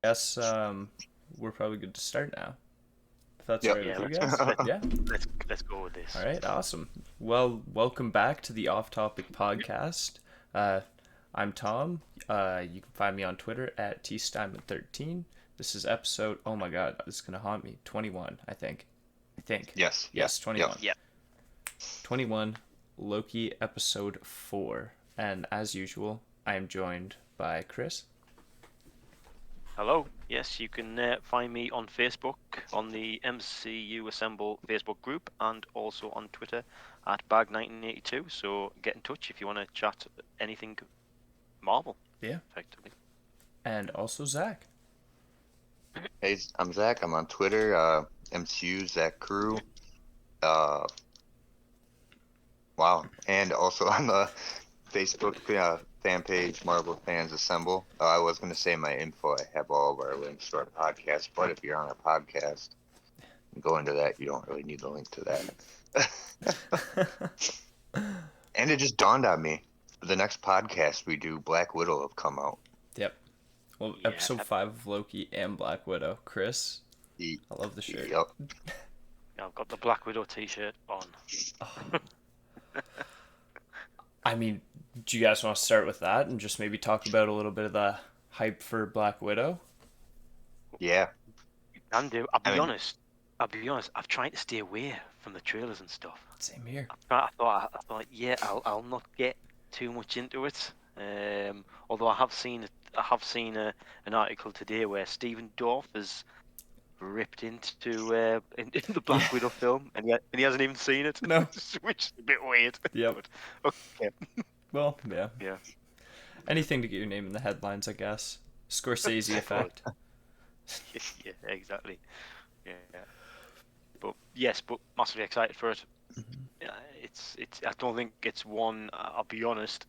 guess we're probably good to start now. If that's all Yep. right Yeah, with you let's guys? Yeah. let's go with All this. right. Awesome. Well, welcome back to the Off Topic Podcast. Uh, I'm Tom. You can find me on Twitter at tsteinman13. This is episode. Oh my God, this is gonna haunt me. 21, I think. I think. Yes. Yeah. Yes, Yep. 21. Yeah. 21. Loki episode 4. And as usual, I am joined by Chris. Hello. Yes, you can find me on Facebook on the MCU Assemble Facebook group and also on Twitter at Bag1982. So get in touch if you want to chat anything Marvel. Yeah. Effectively. And also Zach. Hey, I'm Zach. I'm on Twitter. MCU Zach Crew. Uh, wow. And also on the Facebook fan page, Marvel Fans Assemble. I was going to say my info. I have all of our links to our podcast, but if you're on our podcast and go into that, you don't really need the link to that. And it just dawned on me. The next podcast we do, Black Widow, have come out. Yep. Well, Yeah. episode 5 of Loki and Black Widow. Chris, Yep. I love the shirt. I've got the Black Widow t-shirt on. I mean, do you guys want to start with that and just maybe talk about a little bit of the hype for Black Widow? Yeah. And I'll be honest. I've tried to stay away from the trailers and stuff. Same here. I thought, yeah, I'll not get too much into it. Although I have seen an article today where Stephen Dorff has ripped into the Black Widow film, and he hasn't even seen it. No. Which is a bit weird. Yep. But, okay. Well, yeah. Yeah. Anything to get your name in the headlines, I guess. Scorsese effect. Yeah, exactly. Yeah. But yes, massively excited for it. It's. I don't think it's one. I'll be honest.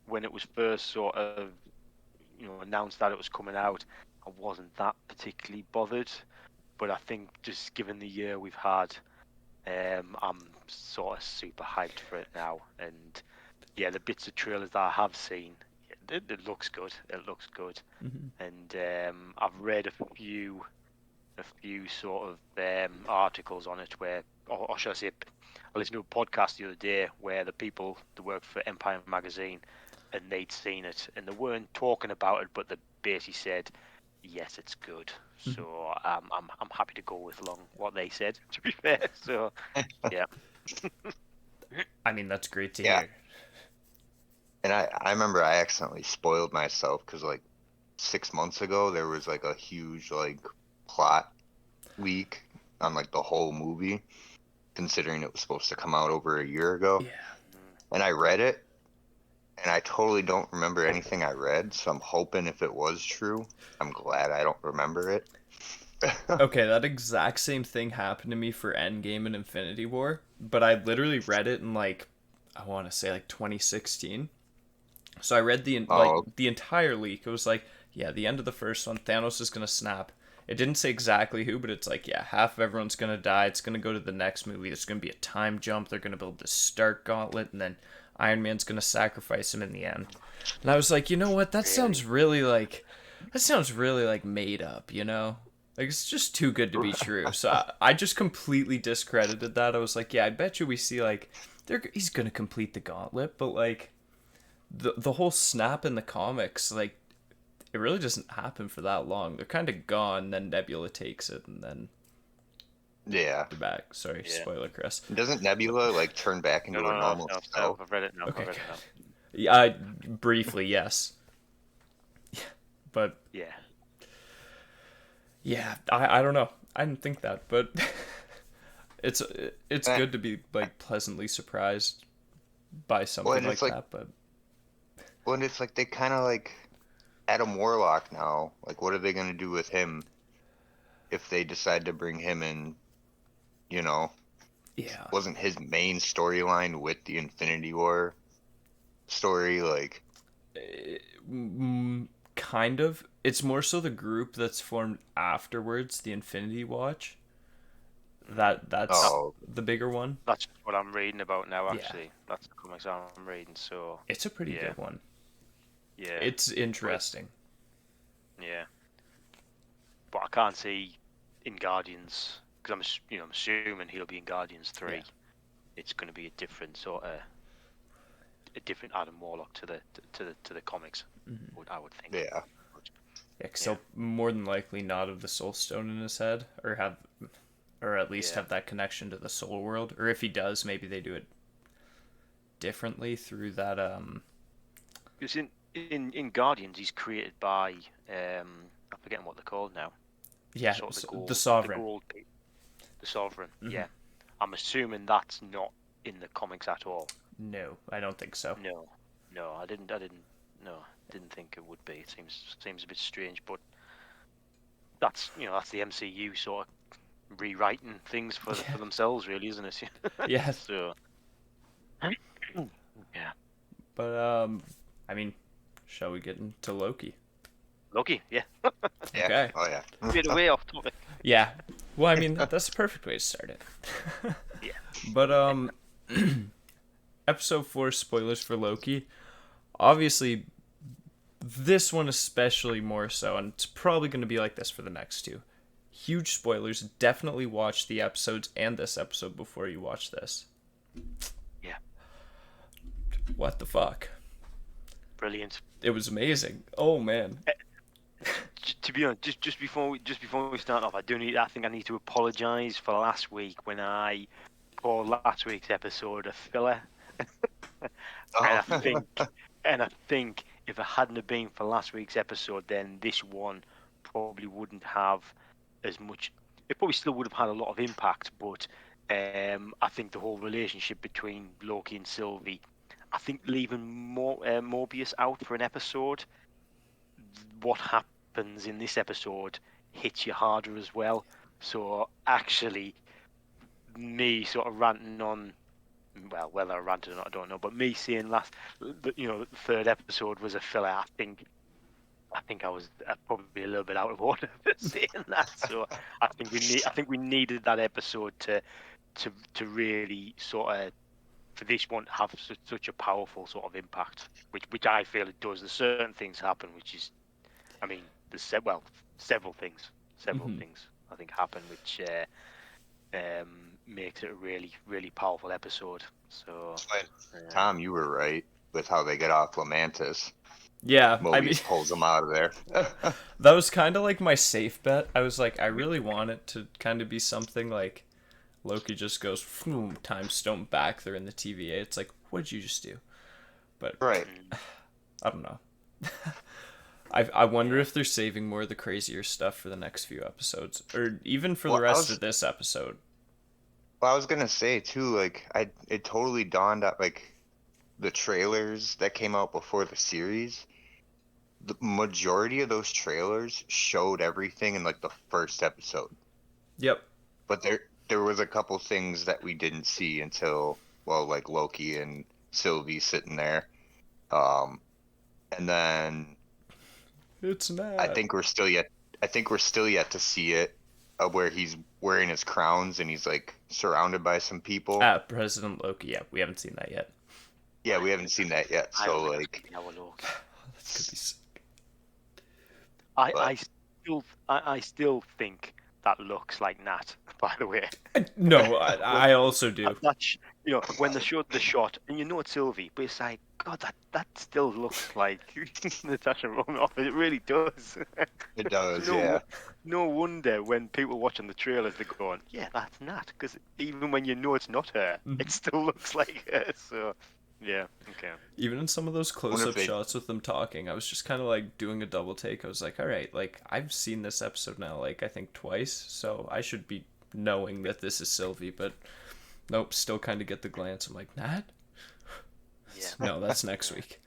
When it was first sort of, announced that it was coming out, I wasn't that particularly bothered. But I think just given the year we've had, I'm sort of super hyped for it now. And yeah, the bits of trailers that I have seen, it looks good. It looks good. And I've read a few sort of articles on it where, or should I say, I listened to a podcast the other day where the people that worked for Empire magazine and they'd seen it and they weren't talking about it, but they basically said, yes, it's good. So I'm happy to go with along what they said. To be fair, so yeah. I mean, that's great to Yeah. hear. And I remember I accidentally spoiled myself because like 6 months ago there was like a huge like plot leak on like the whole movie, considering it was supposed to come out over a year ago. Yeah. And I read it, and I totally don't remember anything I read. So I'm hoping if it was true, I'm glad I don't remember it. Okay, that exact same thing happened to me for Endgame and Infinity War, but I literally read it in like, I want to say like 2016. So I read the entire leak. It was like, yeah, the end of the first one, Thanos is gonna snap. It didn't say exactly who, but it's like, yeah, half of everyone's gonna die. It's gonna go to the next movie. There's gonna be a time jump. They're gonna build this Stark Gauntlet, and then Iron Man's gonna sacrifice him in the end. And I was like, you know what? That sounds really like made up. You know, like it's just too good to be true. So I just completely discredited that. I was like, yeah, I bet you we see like, he's gonna complete the gauntlet, but like, the whole snap in the comics, like, it really doesn't happen for that long. They're kind of gone, then Nebula takes it, and then Yeah. they're back. Sorry, Yeah. spoiler, Chris. Doesn't Nebula like turn back into a normal No, self? I've read it now. Okay, I've read it good. now. Yeah, briefly, yes. But Yeah. yeah, I don't know. I didn't think that, but it's good to be like pleasantly surprised by something Well, and like it's like- that. But Well, and it's like they kind of like Adam Warlock now. Like, what are they gonna do with him if they decide to bring him in? You know, yeah, wasn't his main storyline with the Infinity War story like? kind of. It's more so the group that's formed afterwards, the Infinity Watch. That's Oh. the bigger one. That's what I'm reading about now. Yeah. Actually, that's the comics I'm reading. So It's a pretty Yeah. good one. yeah, It's interesting. yeah. but I can't see in Guardians because I'm assuming he'll be in Guardians 3. Yeah. It's going to be a different sort of a different Adam Warlock to the comics. I would think. Yeah. Yeah, because he'll more than likely not have the Soul Stone in his head, or at least have that connection to the Soul World. Or if he does, maybe they do it differently through that. Because in Guardians, he's created by I'm forgetting what they're called now. Yeah, Sort of the Sovereign. The Sovereign. Yeah, I'm assuming that's not in the comics at all. No, I don't think so. No, I didn't think it would be. It seems a bit strange, but that's the MCU sort of rewriting things for themselves, really, isn't it? Yeah. So, yeah. But I mean, shall we get into Loki? Loki, yeah. Yeah. Okay. Oh yeah. Bit way off topic. Yeah. Well, I mean, that's the perfect way to start it. Yeah. But episode 4 spoilers for Loki. Obviously, this one especially more so, and it's probably going to be like this for the next two. Huge spoilers. Definitely watch the episodes and this episode before you watch this. Yeah. What the fuck? Brilliant. It was amazing. Oh man. To be honest, just before we start off, I think I need to apologise for last week when I called last week's episode a filler. And I think if it hadn't have been for last week's episode, then this one probably wouldn't have as much. It probably still would have had a lot of impact, but I think the whole relationship between Loki and Sylvie, I think leaving Morbius out for an episode, what happens in this episode hits you harder as well. So actually, me sort of ranting on, well, whether I ranted or not, I don't know. But me saying the third episode was a filler. I think I was probably a little bit out of order for saying that. So I think we needed that episode to really sort of, for this one to have such a powerful sort of impact, which I feel it does. There's certain things happen, which is, I mean, there's several things I think happen, which makes it a really, really powerful episode. So, Tom, you were right with how they get off Lamantis. Yeah, Mobius pulls them out of there. That was kind of like my safe bet. I was like, I really want it to kind of be something like Loki just goes, time stone back. They're in the TVA. It's like, what'd you just do? But right. I don't know. I wonder if they're saving more of the crazier stuff for the next few episodes, or even for the rest of this episode. Well, I was gonna say too, like it totally dawned on like the trailers that came out before the series. The majority of those trailers showed everything in like the first episode. Yep. But there was a couple things that we didn't see until, well, like Loki and Sylvie sitting there, and then it's not. I think we're still yet to see it, where he's wearing his crowns and he's like surrounded by some people. President Loki. Yeah, we haven't seen that yet. Yeah, we haven't seen that yet. So like, that could be sick. I still think that looks like Nat. By the way. No, I also do. When they showed the shot, and it's Sylvie, but it's like, God, that still looks like Natasha Romanoff. It really does. It does, yeah. No wonder when people watching the trailers, they're going, yeah, that's Nat, because even when you know it's not her, it still looks like her. So, yeah, okay. Even in some of those close-up shots with them talking, I was just kind of like doing a double take. I was like, all right, like I've seen this episode now, like I think twice, so I should be knowing that this is Sylvie, but nope, still kind of get the glance. I'm like, Nat? Yeah. No, that's next week.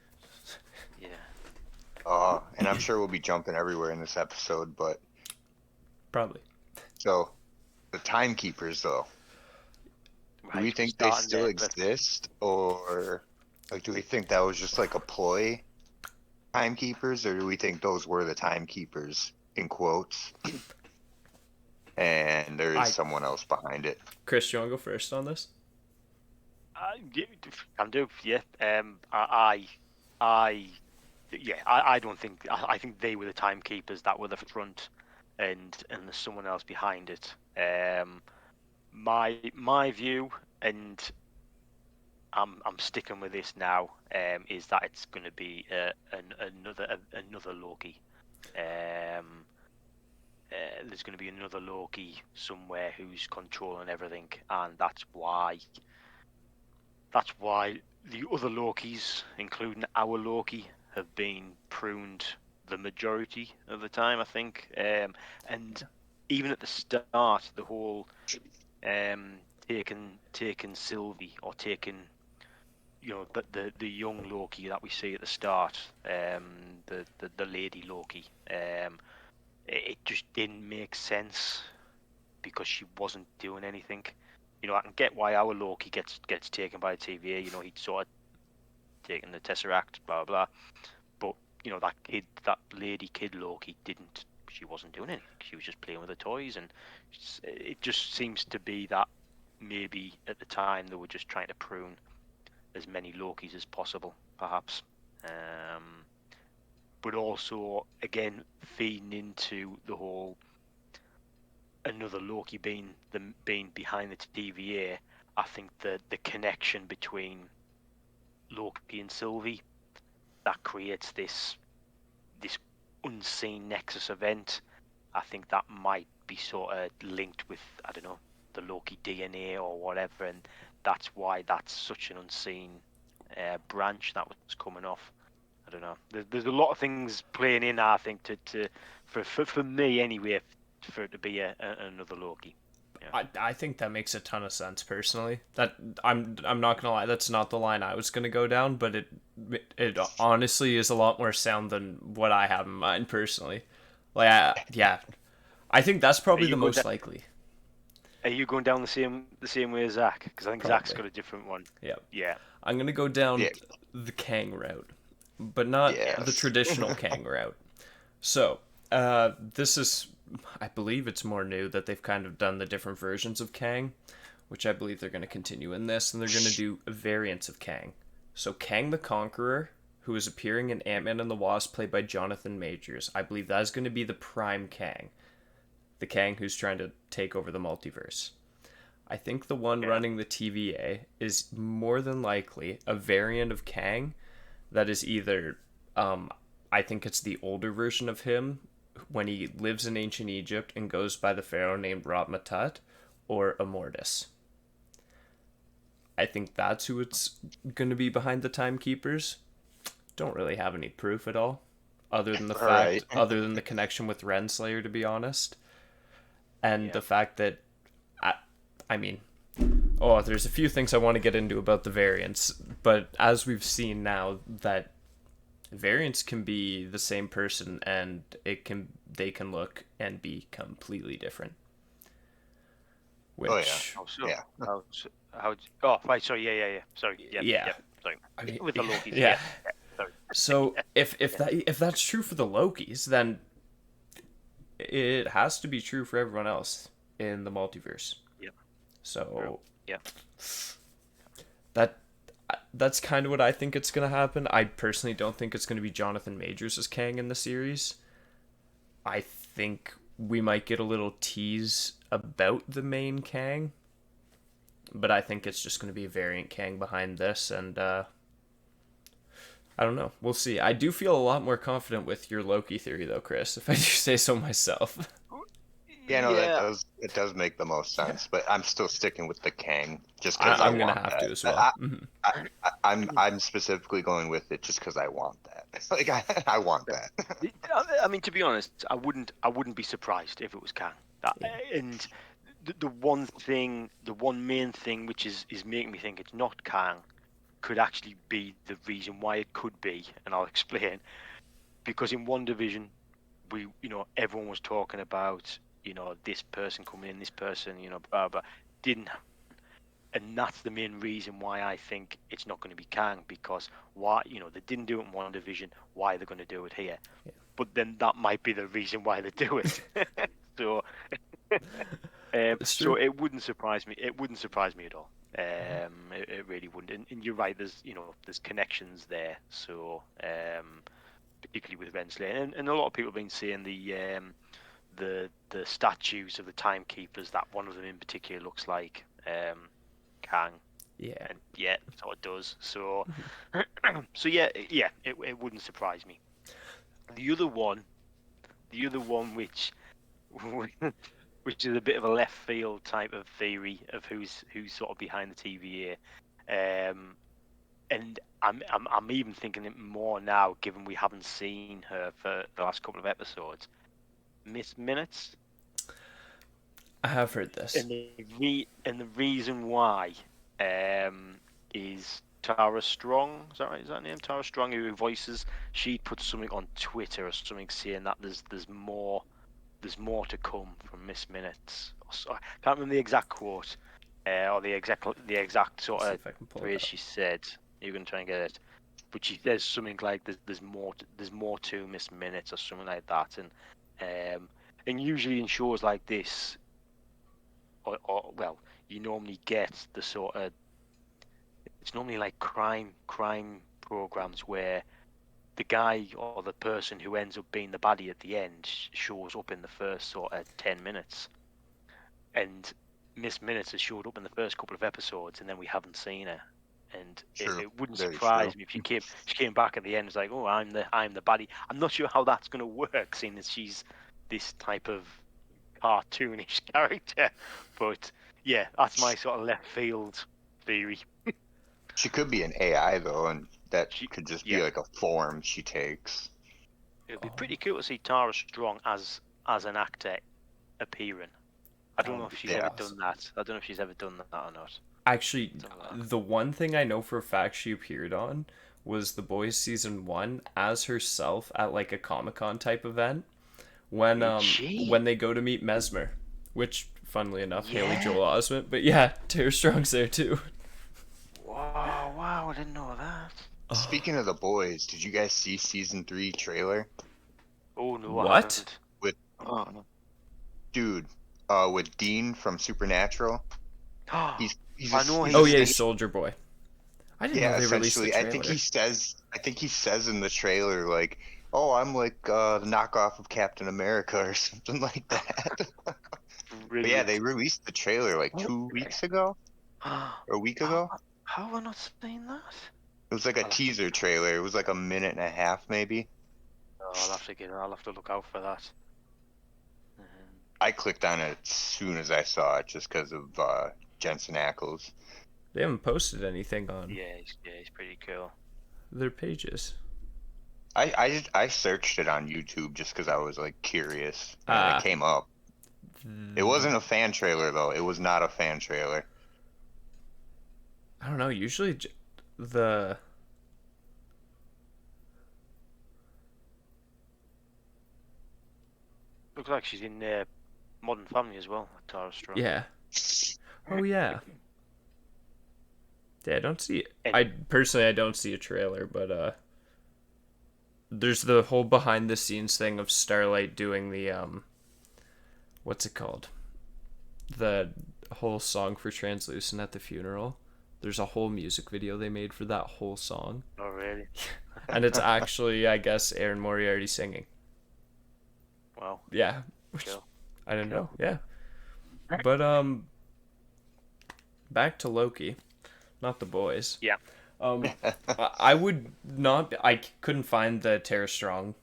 Yeah. And I'm sure we'll be jumping everywhere in this episode, but probably. So, the timekeepers, though. Do we think they still exist, or like do we think that was just like a ploy, timekeepers, or do we think those were the timekeepers in quotes? And there is someone else behind it. Chris, you want to go first on this? Can do, yeah. I don't think. I think they were the timekeepers that were the front and there's someone else behind it. My view, and I'm sticking with this now, is that it's going to be another Loki. There's going to be another Loki somewhere who's controlling everything, and that's why the other Lokis, including our Loki, have been pruned the majority of the time, I think. And even at the start, the whole taking Sylvie, or taking, the young Loki that we see at the start, the lady Loki, it just didn't make sense because she wasn't doing anything. I can get why our Loki gets taken by the TVA. He'd sort of taken the Tesseract, blah blah. But that lady kid Loki didn't. She wasn't doing anything. She was just playing with the toys, and it just seems to be that maybe at the time they were just trying to prune as many Lokis as possible, perhaps. But also, again, feeding into the whole another Loki being behind the TVA. I think the connection between Loki and Sylvie, that creates this unseen nexus event. I think that might be sort of linked with, I don't know, the Loki DNA or whatever, and that's why that's such an unseen branch that was coming off. I don't know. There's a lot of things playing in, I think, for me anyway, for it to be another Loki. Yeah. I think that makes a ton of sense personally. That I'm not gonna lie, that's not the line I was gonna go down, but it honestly is a lot more sound than what I have in mind personally. Yeah, I think that's probably the most likely. Are you going down the same way as Zach? Because I think Probably. Zach's got a different one. Yeah. I'm gonna go down the Kang route, but not the traditional Kang route. So, this is, I believe it's more new that they've kind of done the different versions of Kang, which I believe they're going to continue in this, and they're going to do variants of Kang. So Kang the Conqueror, who is appearing in Ant-Man and the Wasp, played by Jonathan Majors. I believe that is going to be the prime Kang. The Kang who's trying to take over the multiverse. I think the one running the TVA is more than likely a variant of Kang that is either, I think it's the older version of him when he lives in ancient Egypt and goes by the pharaoh named Rot-Matat, or Immortus. I think that's who it's going to be behind the Timekeepers. Don't really have any proof at all, other than other than the connection with Renslayer, to be honest, and the fact that, I mean, there's a few things I want to get into about the variants, but as we've seen now that variants can be the same person and they can look and be completely different. Which, right, sorry, yeah. Sorry, yeah. Sorry. I mean, with the Lokis, yeah. Sorry. So if that's true for the Lokis, then it has to be true for everyone else in the multiverse. Yep. So yep. That's kind of what I think it's going to happen. I personally don't think it's going to be Jonathan Majors as Kang in the series. I think we might get a little tease about the main Kang, but I think it's just going to be a variant Kang behind this, and I don't know. We'll see. I do feel a lot more confident with your Loki theory, though, Chris, if I do say so myself. Yeah, no, it does make the most sense, but I'm still sticking with the Kang just because I'm gonna have to as well. I'm specifically going with it just because I want that. Like I want that. I mean, to be honest, I wouldn't be surprised if it was Kang. And the one main thing which is making me think it's not Kang could actually be the reason why it could be, and I'll explain. Because in WandaVision, everyone was talking about, this person coming in, this person, blah blah, didn't happen. And that's the main reason why I think it's not going to be Kang, because why, they didn't do it in WandaVision, why they're going to do it here. Yeah. But then that might be the reason why they do it. So so it wouldn't surprise me. It wouldn't surprise me at all. It really wouldn't. And you're right. There's connections there. So particularly with Renslayer, and a lot of people have been saying the statues of the timekeepers. That one of them in particular looks like Kang. Yeah. And yeah, that's what it does. So, so yeah, it wouldn't surprise me. The other one which which is a bit of a left field type of theory of who's sort of behind the TVA, and I'm even thinking it more now, given we haven't seen her for the last couple of episodes. Miss Minutes. I have heard this. And the reason why is Tara Strong. Is that right? Is that her name? Tara Strong, who voices. She put something on Twitter or something saying that there's more to come from Miss Minutes. I can't remember the exact quote or the exact sort See of if I can pull it phrase up. she said. You can try and get it, but she says something like there's more to Miss Minutes or something like that, and usually in shows like this, or well, you normally get the sort of, it's normally like crime programs where the guy or the person who ends up being the baddie at the end shows up in the first sort of 10 minutes. And Miss Minutes has showed up in the first couple of episodes, and then we haven't seen her. And True. it wouldn't Very surprise true. me if she came back at the end. It's like, oh, I'm the baddie. I'm not sure how that's going to work, seeing as she's this type of cartoonish character. But yeah, that's my sort of left field theory. She could be an AI though, and that She, could just be yeah, like a form she takes. it'd be pretty cool to see Tara Strong as an actor appearing. I don't know if she's Yeah. ever done that. I don't know if she's ever done that or not. Actually, the one thing I know for a fact she appeared on was The Boys season 1 as herself at like a Comic-Con type event Did she? when they go to meet Mesmer, which funnily enough Haley Yeah. Joel Osment, but yeah, Tara Strong's there too. Wow, I didn't know that. Speaking of The Boys, did you guys see season 3 trailer? Oh no, What? I haven't. With Oh, dude, with Dean from Supernatural. no. He's I know Oh he's yeah, Soldier Boy. I didn't know they released the essentially. trailer. I think he says in the trailer like, "Oh, I'm like the knockoff of Captain America" or something like that. But yeah, brilliant. they released the trailer like 2 weeks ago or a week How ago. have I not seen that? It was like a I'll have to, teaser trailer. It was like a minute and a half maybe. I'll have to look out for that. I clicked on it as soon as I saw it just because of Jensen Ackles. They haven't posted anything on Yeah, he's pretty cool. their pages. I searched it on YouTube just because I was like curious and it came up. It wasn't a fan trailer though. It was not a fan trailer. I don't know. Usually, the Looks like she's in Modern Family as well, Tara Strong. yeah. Oh yeah. Yeah, I don't see it. And- I don't see a trailer, but there's the whole behind the scenes thing of Starlight doing the what's it called? The whole song for Translucent at the funeral. There's a whole music video they made for that whole song. Oh really? And it's actually, I guess, Aaron Moriarty singing. Wow. Yeah. Which Cool. I didn't know. Yeah. But back to Loki, not The Boys. Yeah. I would not. I couldn't find the Tara Strong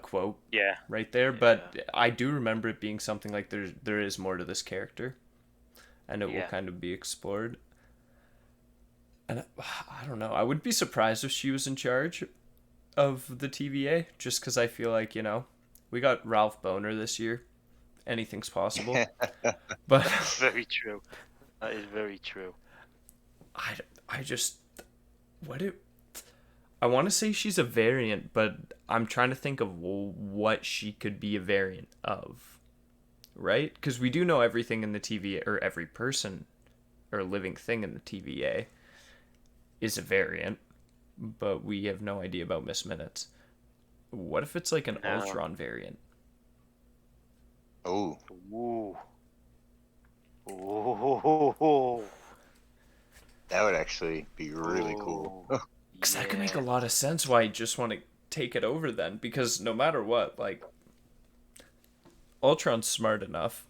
quote Yeah. right there, but I do remember it being something like there is more to this character, and it will kind of be explored. And I don't know. I would be surprised if she was in charge of the TVA, just because I feel like, we got Ralph Boner this year. Anything's possible. But Very true. That is very true. I just I want to say she's a variant, but I'm trying to think of what she could be a variant of, right? Because we do know everything in the TVA, or every person or living thing in the TVA is a variant, but we have no idea about Miss Minutes. What if it's like an Ultron variant? Oh. Ooh. Oh. That would actually be really cool. Because that could make a lot of sense why you just want to take it over then. Because no matter what, like, Ultron's smart enough,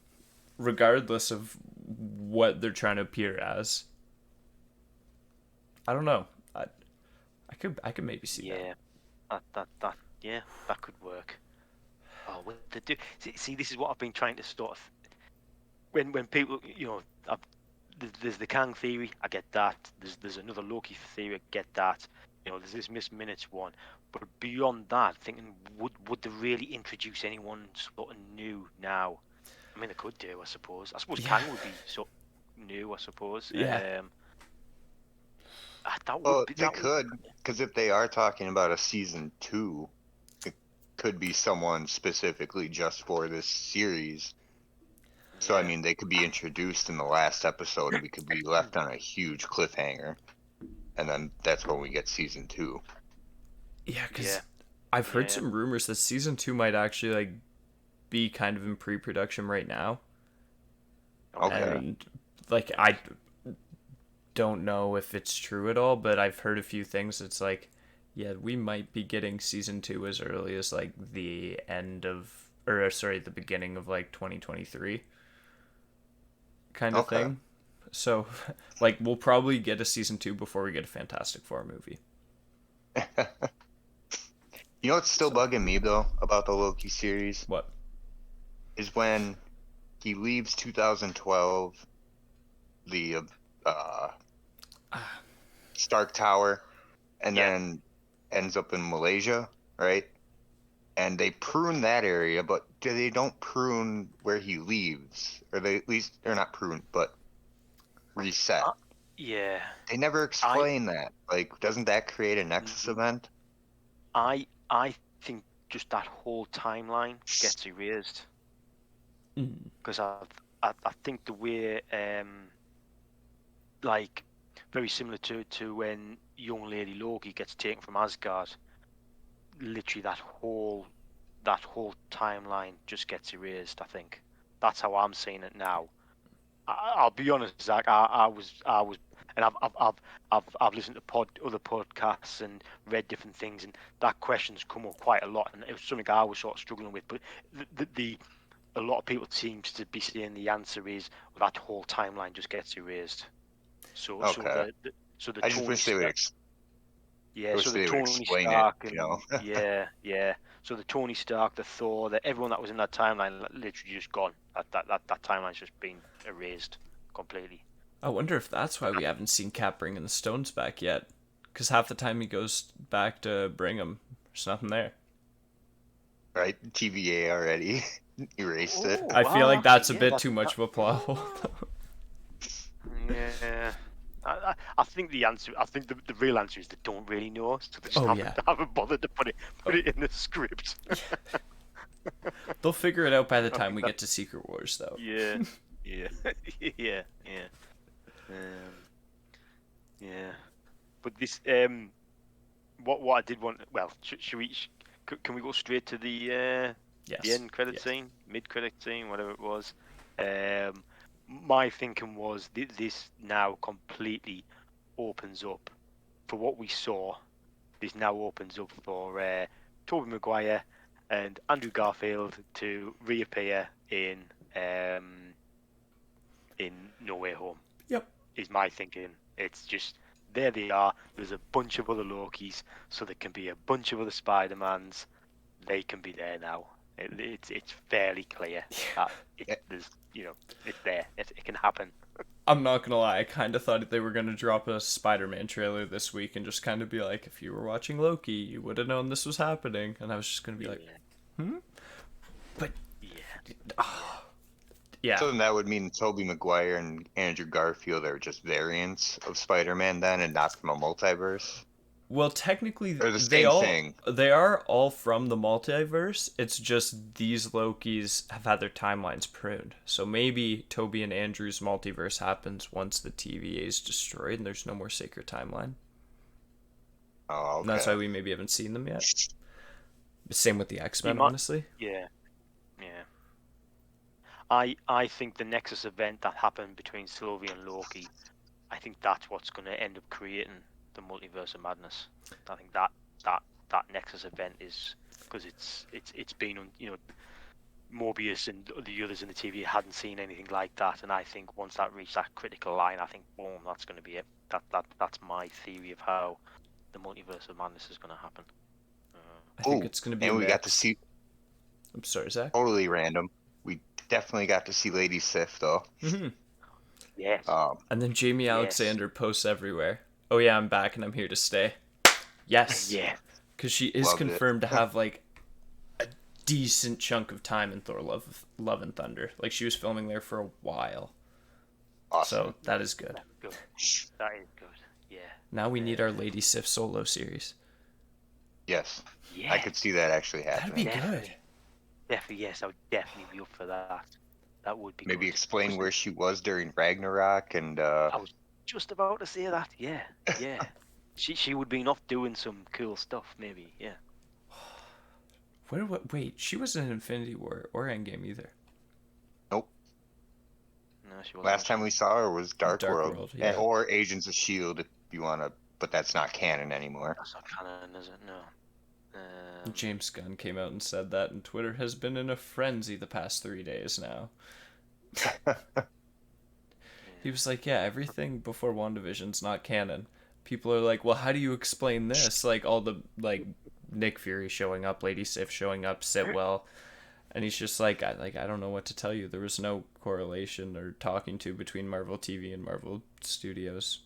regardless of what they're trying to appear as. I don't know. I could maybe see that. Yeah, yeah, that could work. Oh, what they do? See, this is what I've been trying to sort of when people, there's the Kang theory, I get that. There's another Loki theory, I get that. There's this Miss Minutes one, but beyond that, thinking would they really introduce anyone sort of new now? I mean, they could do, I suppose. I suppose Yeah. Kang would be sort of new, I suppose. Yeah. That would Well, be they that would. could, because if they are talking about a season 2, it could be someone specifically just for this series. So, I Yeah. mean, they could be introduced in the last episode and we could be left on a huge cliffhanger. And then that's when we get season 2. Yeah, because Yeah. I've heard Yeah. some rumors that season 2 might actually like be kind of in pre-production right now. Okay. And like I don't know if it's true at all, but I've heard a few things. It's like, yeah, we might be getting season 2 as early as like the end of, or sorry, the beginning of like 2023 kind of Okay. thing. So, like, we'll probably get a season 2 before we get a Fantastic Four movie. You know what's still So, bugging me, though, about the Loki series? what? Is when he leaves 2012, the Stark Tower, and Yeah. then ends up in Malaysia, right? And they prune that area, but they don't prune where he leaves, or they at least they're not prune, but reset. Yeah. They never explain that. Like, doesn't that create a Nexus event? I think just that whole timeline gets erased because I think the way like very similar to when young lady Loki gets taken from Asgard, literally that whole timeline just gets erased. I think that's how I'm seeing it now. I'll be honest, Zach. I was, and I've listened to other podcasts and read different things, and that question's come up quite a lot, and it was something I was sort of struggling with. But the a lot of people seems to be saying the answer is that whole timeline just gets erased. So Okay. the I just Tony wish they would. Stark, yeah. I So wish the they would Tony explain it. Stark and yeah. So the Tony Stark, the Thor, everyone that was in that timeline literally just gone. That timeline's just been erased completely. I wonder if that's why we haven't seen Cap bringing the stones back yet. Because half the time he goes back to bring them, there's nothing there. Right? TVA already erased it. Oh, I feel well, like that's a actually, yeah, bit too much of a plot hole. yeah. I think the answer. I think the real answer is they don't really know, so they just Oh, haven't, yeah. haven't bothered to put it in the script. They'll figure it out by the I time think we that. get to Secret Wars, though. Yeah, yeah, yeah, yeah, um, yeah. But this, what I did want. Well, should we? Can we go straight to the Yes. end credit Yes. scene, mid credit scene, whatever it was? My thinking was this now completely opens up for what we saw. This now opens up for Tobey Maguire and Andrew Garfield to reappear in No Way Home. Yep. Is my thinking. It's just there they are. There's a bunch of other Lokis, so there can be a bunch of other Spider-Mans. They can be there now. It's fairly clear that there's it's there. It can happen. I'm not gonna lie, I kind of thought they were gonna drop a Spider-Man trailer this week and just kind of be like, if you were watching Loki, you would have known this was happening, and I was just gonna be like, but Yeah. yeah, So then that would mean Tobey Maguire and Andrew Garfield are just variants of Spider-Man then, and not from a multiverse, well, technically or the same thing. they are all from the multiverse. It's just these Lokis have had their timelines pruned, so maybe Toby and Andrew's multiverse happens once the TVA is destroyed and there's no more sacred timeline. Oh, And that's why okay. we maybe haven't seen them yet. Same with the See, X-Men, honestly. yeah. I think the Nexus event that happened between Sylvie and Loki, I think that's what's going to end up creating the multiverse of madness. I think that Nexus event is because it's been Morbius and the others in the TV hadn't seen anything like that, and I think once that reached that critical line, I think boom, that's going to be it. That's my theory of how the multiverse of madness is going to happen. I think it's going to be a and we got to mix. see I'm sorry, Zach. totally random. We definitely got to see Lady Sif though. Yes. And then Jamie Yes. Alexander posts everywhere. Oh yeah, I'm back and I'm here to stay. Yes. Yeah. Because she is Loved confirmed it. to have like a decent chunk of time in Thor: Love and Thunder. Like she was filming there for a while. Awesome. So that is good. Good. That is good. Yeah. Now we need our Lady Sif solo series. Yes. Yeah. I could see that actually That'd happening. be good. Definitely, yes. I would definitely be up for that. That would be Maybe good. explain where she was during Ragnarok and I was just about to say that. Yeah. Yeah. she would be off doing some cool stuff. Maybe. Yeah. Wait, she wasn't in Infinity War or Endgame either. nope. No, she wasn't. Last time we saw her was Dark World. World, yeah. Or Agents of S.H.I.E.L.D. if you want to, but that's not canon anymore. That's not canon, is it? No. James Gunn came out and said that, and Twitter has been in a frenzy the past 3 days now. He was like, yeah, everything before WandaVision's not canon. People are like, well, how do you explain this? Like, all the, like, Nick Fury showing up, Lady Sif showing up, Sitwell. And he's just like, I don't know what to tell you. There was no correlation or talking to between Marvel TV and Marvel Studios.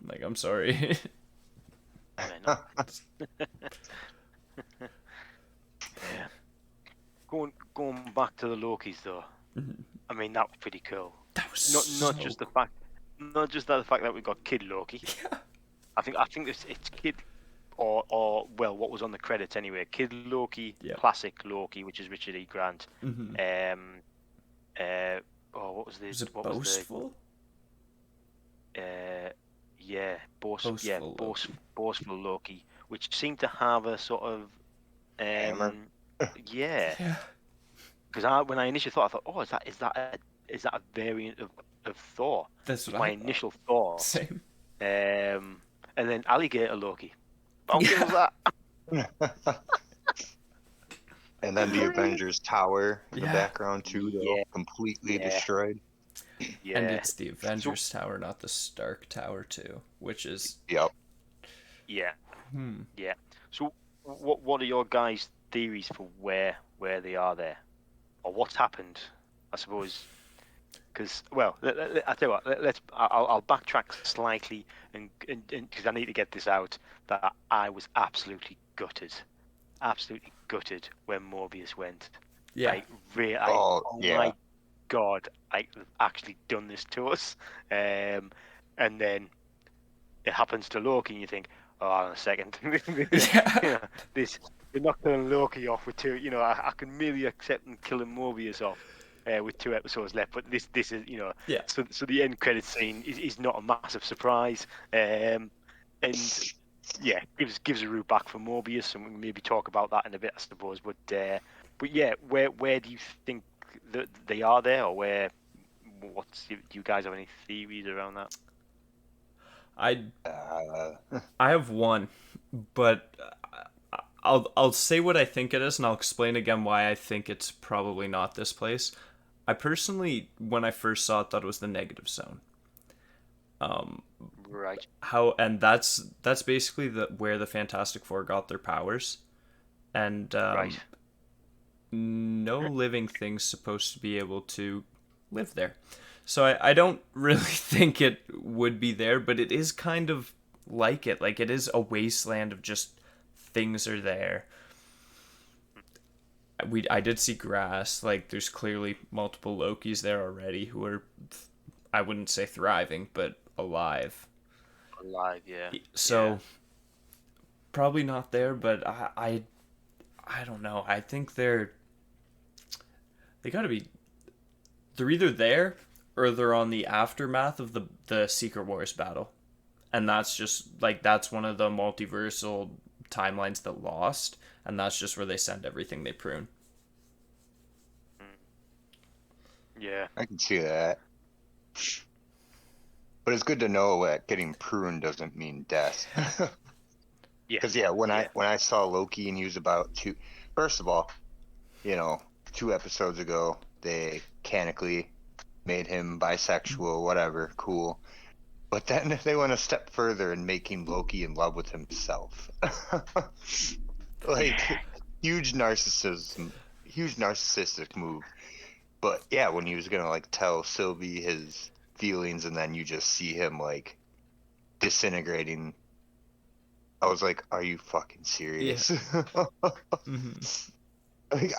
Like, I'm sorry. I know. Yeah. Going back to the Lokis though. I mean, that was pretty cool. That was Not just the fact that we got Kid Loki. Yeah. I think it's Kid or well, what was on the credits anyway? Kid Loki, Yeah. classic Loki, which is Richard E. Grant. Mm-hmm. What was this? Was it what Boastful? Was yeah, Boastful Loki. Boastful Loki, which seemed to have a sort of Hammer? yeah. Yeah. Because when I initially thought, I thought, oh, is that a variant of Thor? That's what My I thought. initial thought. Same. And then Alligator Loki. How good was that? And then the Avengers Tower in the Yeah. background too, though, Yeah. completely Yeah. destroyed. Yeah. And it's the Avengers Tower, not the Stark Tower, too, which is. Yep. Yeah. Hmm. Yeah. So, what are your guys' theories for where they are there, or what's happened? I suppose. Because I tell you what, I'll backtrack slightly, and because I need to get this out, that I was absolutely gutted when Morbius went. Yeah. Yeah. My God, they've actually done this to us. And then it happens to Loki, and you think, oh, hold on a second. Yeah. They're not killing Loki off with two. I can merely accept them killing Morbius off with 2 episodes left, but this is, Yeah. So the end credit scene is not a massive surprise. And yeah, gives a route back for Morbius, and we can maybe talk about that in a bit, I suppose. But yeah, where do you think that they are there, or do you guys have any theories around that? I have one, but I'll say what I think it is, and I'll explain again why I think it's probably not this place. I personally, when I first saw it, thought it was the Negative Zone. Right. And that's basically where the Fantastic Four got their powers, and Right. no living thing's supposed to be able to live there. So I don't really think it would be there, but it is kind of like it. Like, it is a wasteland of just things are there. I did see grass. Like, there's clearly multiple Lokis there already who are, I wouldn't say thriving, but alive. Alive, yeah. So probably not there, but I don't know. I think they gotta be. They're either there or they're on the aftermath of the Secret Wars battle, and that's just like that's one of the multiversal timelines that lost, and that's just where they send everything they prune. Yeah. I can see that. But it's good to know that getting pruned doesn't mean death. Yeah. Because when I saw Loki and he was about to, first of all, 2 episodes ago, they canonically made him bisexual, whatever, cool. But then they went a step further in making Loki in love with himself. Like, huge narcissistic move. But yeah, when he was gonna like tell Sylvie his feelings, and then you just see him like disintegrating, I was like, "Are you fucking serious?" Like,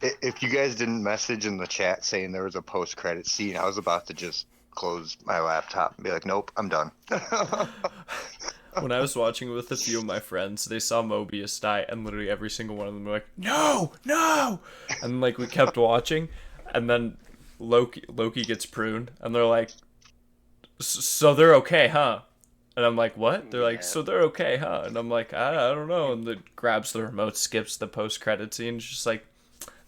if you guys didn't message in the chat saying there was a post-credit scene, I was about to just close my laptop and be like, "Nope, I'm done." When I was watching it with a few of my friends, they saw Mobius die, and literally every single one of them were like, "No, no!" And like we kept watching, and then Loki gets pruned, and they're like, "So they're okay, huh?" And I'm like, "What?" They're like, "So they're okay, huh?" And I'm like, I don't know." And it grabs the remote, skips the post credit scene, it's just like,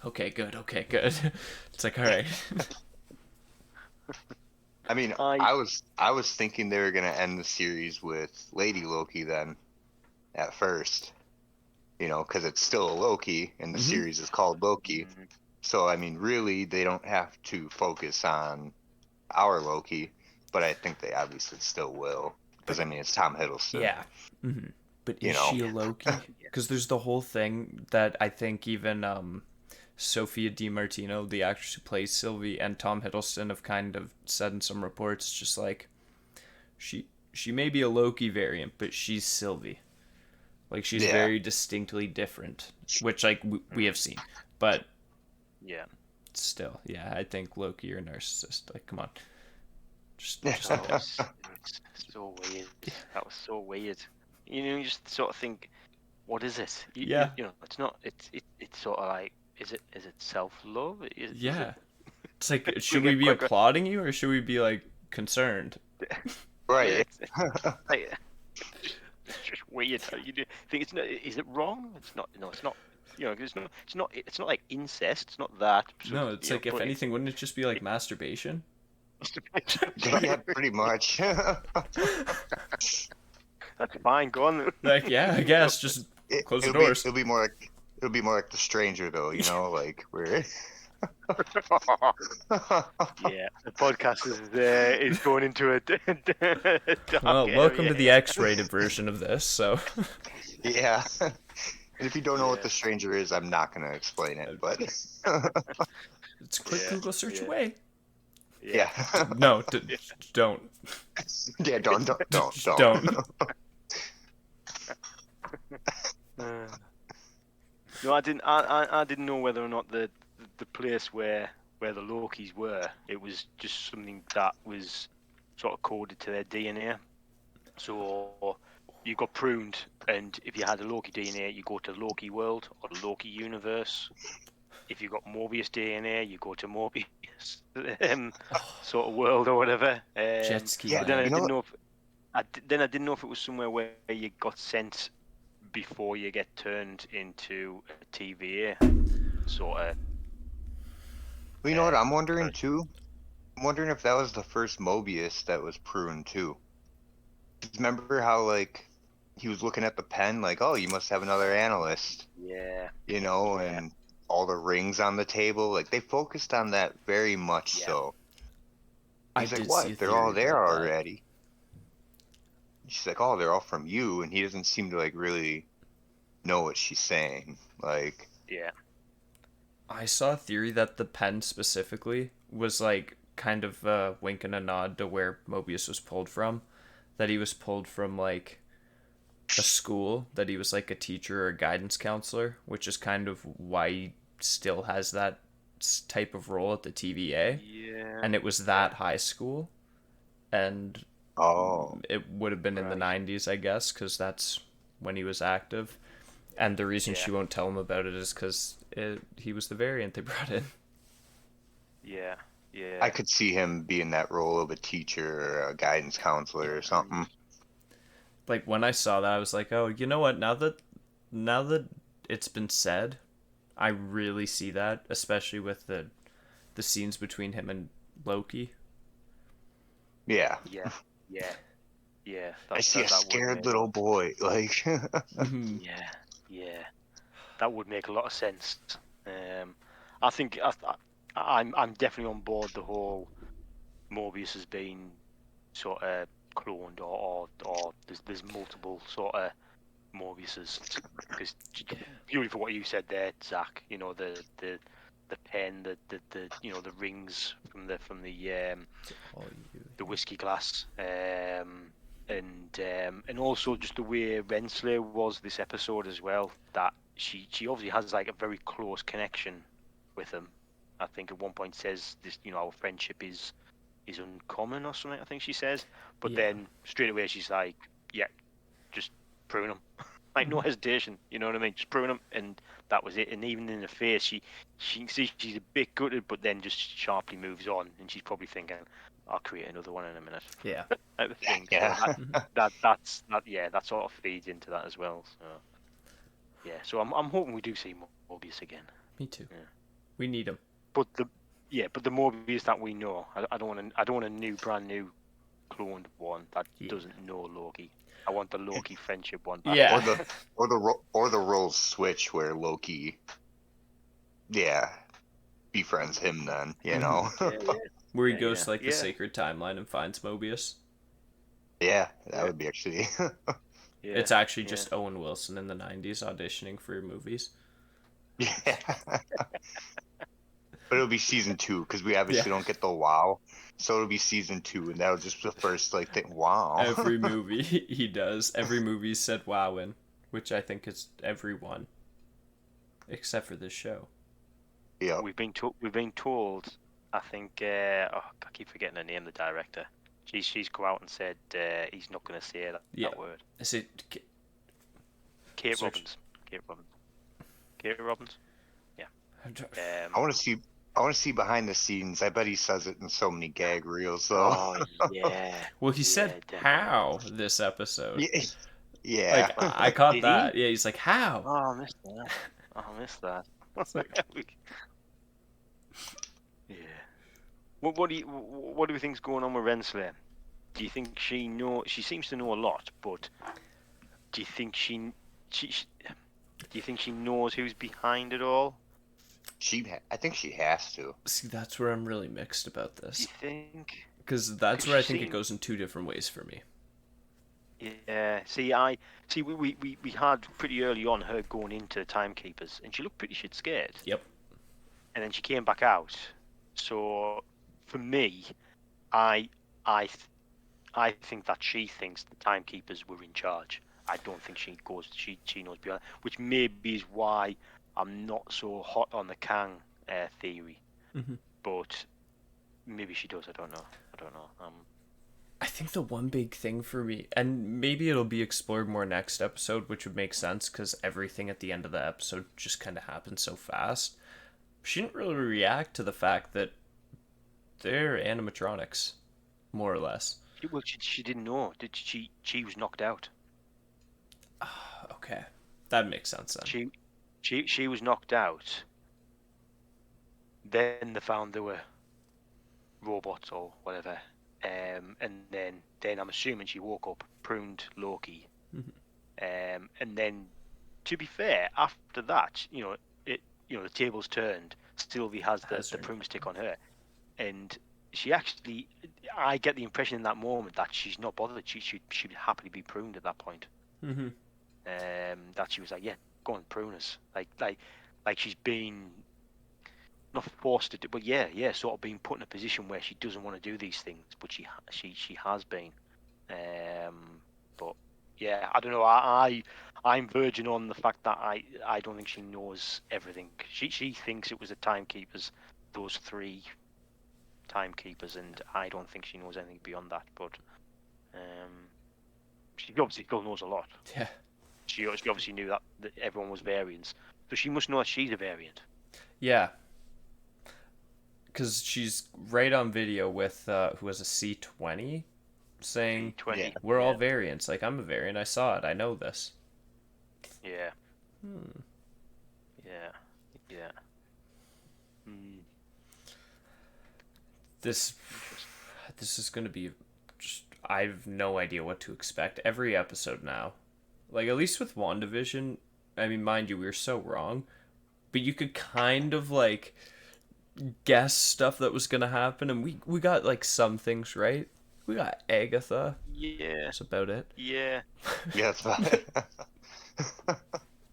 okay, good. It's like, all right. I mean, I was thinking they were gonna end the series with Lady Loki then, at first, because it's still a Loki, and the series is called Loki. So I mean, really, they don't have to focus on our Loki, but I think they obviously still will, because I mean, it's Tom Hiddleston. Yeah. But is she a Loki? Because there's the whole thing that I think even Sophia DiMartino, the actress who plays Sylvie, and Tom Hiddleston have kind of said in some reports, just like, she may be a Loki variant, but she's Sylvie. Like, she's very distinctly different, which, like, we have seen. But still, yeah, I think Loki, you're a narcissist. Like, come on. Just that was so weird. That was so weird. You just sort of think, what is it? It's not. It's sort of like, is it self-love? Yeah. It's like, should we be applauding you, or should we be, like, concerned? Right. It's just weird. You think it's not? Is it wrong? It's not. No, it's not. It's not like incest. It's not that. No, it's like, if anything, wouldn't it just be like masturbation? Yeah, pretty much. That's fine. Go on. Like, yeah, I guess just close the doors. It'll be more like The Stranger, though. Like we're. Yeah, the podcast is going into a dark welcome to the X-rated version of this. So. Yeah. And if you don't know what The Stranger is, I'm not gonna explain it, but. It's a quick Google search away. Yeah. No, don't. Yeah, don't. No, I didn't. I didn't know whether or not the place where the Lokis were. It was just something that was sort of coded to their DNA. So you got pruned, and if you had a Loki DNA, you go to Loki world or the Loki universe. If you got Mobius DNA, you go to Mobius sort of world or whatever. Jet ski. But then I didn't know if I didn't know if it was somewhere where you got sent before you get turned into a TVA sort of. Well, you know what I'm wondering too? I'm wondering if that was the first Mobius that was pruned too. Remember how like he was looking at the pen like, oh, you must have another analyst. Yeah. And all the rings on the table, like they focused on that very much so. He's like, what? They're all there already. She's like, oh, they're all from you, and he doesn't seem to like really know what she's saying. Like, yeah. I saw a theory that the pen specifically was like kind of a wink and a nod to where Mobius was pulled from. That he was pulled from like a school, that he was like a teacher or a guidance counselor, which is kind of why he still has that type of role at the TVA. Yeah. And it was that high school. And it would have been in the 90s, I guess, because that's when he was active. And the reason she won't tell him about it is because he was the variant they brought in. Yeah. I could see him being that role of a teacher or a guidance counselor or something. Like, when I saw that, I was like, oh, you know what? Now that it's been said, I really see that, especially with the scenes between him and Loki. Yeah. I see a scared little boy. Like. Yeah. That would make a lot of sense. I think I'm definitely on board the whole Morbius has been sort of cloned, or there's multiple sort of Morbiuses, because purely for what you said there, Zach, the pen, the the rings the whiskey glass, and also just the way Renslayer was this episode as well. That she obviously has like a very close connection with him. I think at one point says this, our friendship is uncommon or something. I think she says, but Yeah. then straight away she's like, yeah, just prune him. Like no hesitation, you know what I mean? Just prune him, and that was it. And even in the face, she can see she's a bit gutted, but then just sharply moves on, and she's probably thinking, "I'll create another one in a minute." Yeah. Type of thing. Yeah. So that sort of feeds into that as well. So yeah, so I'm hoping we do see Morbius again. Me too. Yeah. We need him. But the Morbius that we know, I don't want a brand new cloned one that doesn't know Loki. I want the Loki friendship one back. Yeah. Or the roles switch where Loki, befriends him then, you know. Where he goes to like the sacred timeline and finds Mobius. Yeah, that would be actually. It's actually just Owen Wilson in the 90s auditioning for movies. Yeah. But it'll be season 2 because we obviously don't get the wow. So it'll be season 2, and that'll just be the first like thing. Wow. Every movie he does, every movie said wow in, which I think is everyone, except for this show. Yeah. We've been told. I think. I keep forgetting her name. The director. She's come out and said he's not going to say that word. Is it Kate Robbins? Kate Robbins. Yeah. I want to see behind the scenes. I bet he says it in so many gag reels, though. Oh yeah. Well, he said how this episode. Yeah. Like I caught Did that. he? Yeah, he's like how. Oh, I missed that. It's like, yeah. What do you think's going on with Renslayer? Do you think she seems to know a lot, but do you think she knows who's behind it all? I think she has to. see, that's where I'm really mixed about this. Do you think? Because that's where I think it goes in two different ways for me. Yeah. We had pretty early on her going into Timekeepers, and she looked pretty shit scared. Yep. And then she came back out. So for me, I think that she thinks the Timekeepers were in charge. I don't think she knows beyond, which maybe is why I'm not so hot on the Kang theory. Mm-hmm. But maybe she does. I don't know. I think the one big thing for me, and maybe it'll be explored more next episode, which would make sense because everything at the end of the episode just kind of happened so fast. She didn't really react to the fact that they're animatronics, more or less. Well, she didn't know. Did she? She was knocked out. Okay, that makes sense then. She was knocked out. Then they found there were robots or whatever, and then I'm assuming she woke up, pruned Loki, and then, to be fair, after that, the tables turned. Sylvie has the broomstick on her, and she actually, I get the impression in that moment that she's not bothered. She'd happily be pruned at that point. Mm-hmm. That she was like, yeah, go on, prune us. Like she's been not forced to do, but sort of being put in a position where she doesn't want to do these things, but she has been. But yeah, I don't know. I'm verging on the fact that I don't think she knows everything. She thinks it was the Timekeepers, those 3 Timekeepers, and I don't think she knows anything beyond that. But she obviously still knows a lot. Yeah. She obviously knew that everyone was variants, so she must know that she's a variant. Yeah. Because she's right on video with who was a C20 saying C20. We're all variants. Like, I'm a variant. I saw it. I know this. Yeah. Yeah. This is going to be just, I have no idea what to expect every episode now. Like, at least with WandaVision, I mean, mind you, we were so wrong, but you could kind of like guess stuff that was gonna happen, and we got like some things right. We got Agatha. Yeah, That's about it. yeah, Yeah, it's fine.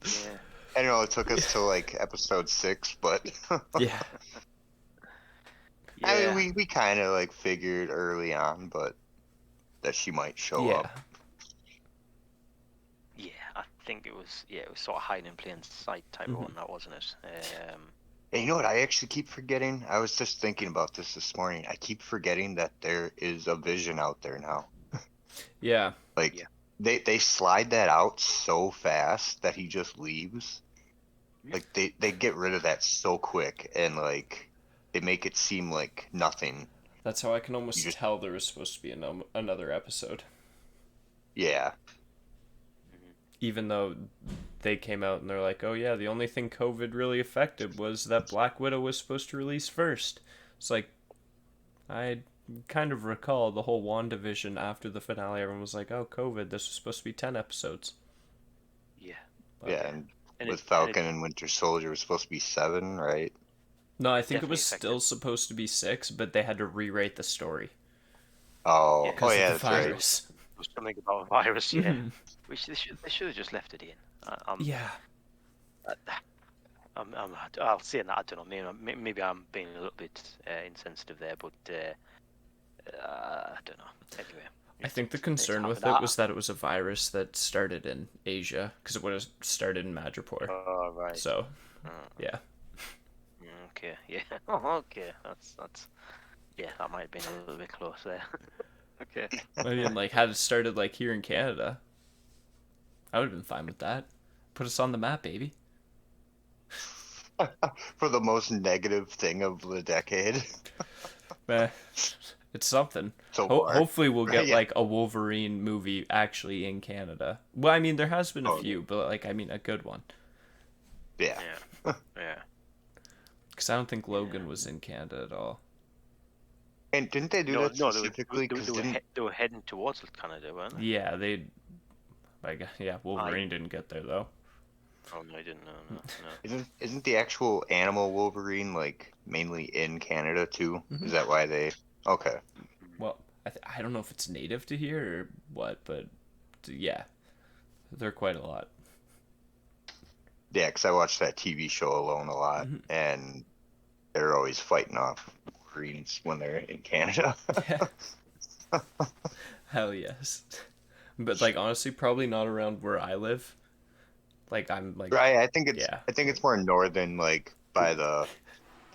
yeah, I know it took us to like episode 6, but Yeah. I mean, yeah, we kind of like figured early on, but that she might show Yeah. up. yeah. I think it was sort of hiding in plain sight type of Mhm. one, that wasn't it? And you know what? I actually keep forgetting. I was just thinking about this morning. I keep forgetting that there is a Vision out there now. Yeah. Like Yeah. they slide that out so fast that he just leaves. Like they get rid of that so quick, and like they make it seem like nothing. That's how I can You almost just tell there was supposed to be another episode, yeah. even though they came out and they're like, "Oh yeah, the only thing COVID really affected was that Black Widow was supposed to release first." It's like I kind of recall the whole WandaVision after the finale. Everyone was like, "Oh, COVID. This was supposed to be 10 episodes." Yeah, But Yeah, yeah. and And with it Falcon and Winter Soldier was supposed to be 7, right? no, I think it definitely was affected. still supposed to be 6, but they had to rewrite the story Oh, Yeah, oh because of yeah, the that's right. virus. was something about a virus. Yeah, Mhm. which they should have just left it in. Yeah. I- I'll say that. I don't know. Maybe I'm being a little bit insensitive there, but I don't know. Anyway, I think the it's concern with happened. it was that it was a virus that started in Asia because it would have started in Madripoor. Oh, right. So, Uh, yeah. okay. Yeah. Okay. That's. Yeah, that might have been a little bit close there. Okay. I mean, like, had it started, like, here in Canada, I would have been fine with that. Put us on the map, baby. For the most negative thing of the decade Eh, it's something. so far. Hopefully we'll Right? get, Yeah. like, a Wolverine movie actually in Canada. Well, I mean, there has been a Oh, yeah. few, but, like, I mean, a good one. Yeah. Yeah. Yeah. Because I don't think Logan Yeah. was in Canada at all. And didn't they do No, that no, specifically? Because didn't they were heading towards Canada, weren't they? Yeah, they. Like, yeah, I Wolverine didn't get there, though. Oh no, I didn't. No. isn't the actual animal Wolverine like mainly in Canada too? Mhm. Is that why they? Okay. Well, I don't know if it's native to here or what, but yeah, they're quite a lot. Yeah, because I watched that TV show Alone a lot, Mhm. and they're always fighting off Wolverines when they're in Canada. Yeah. Hell yes. But like honestly, probably not around where I live. Like I'm like Right. yeah. I think it's more northern, like by the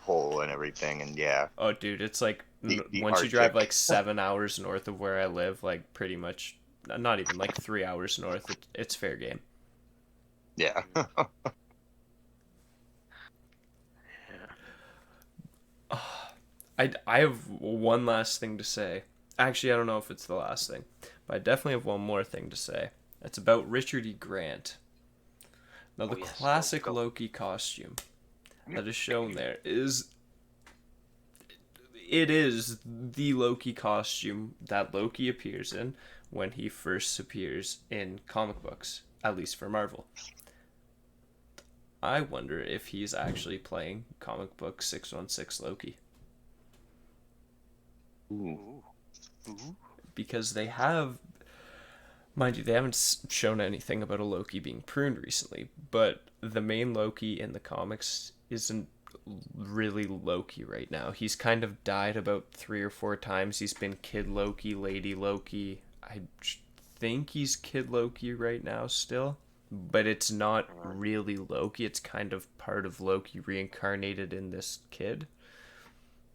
pole and everything, and yeah, Oh dude, it's like the once you drive like Arctic. 7 hours north of where I live, like pretty much not even like 3 hours north, it's fair game. Yeah. Yeah. I have one last thing to say. Actually, I don't know if it's the last thing, but I definitely have one more thing to say. It's about Richard E. Grant. Now, Oh the yes. classic Go. Loki costume that is shown there is it is the Loki costume that Loki appears in when he first appears in comic books, at least for Marvel. I wonder if he's actually playing comic book 616 Loki. Ooh. Ooh. Because they have, mind you, they haven't shown anything about a Loki being pruned recently, but the main Loki in the comics isn't really Loki right now. He's kind of died about 3 or 4 times. He's been Kid Loki, Lady Loki. I think he's Kid Loki right now still, but it's not really Loki. It's kind of part of Loki reincarnated in this kid.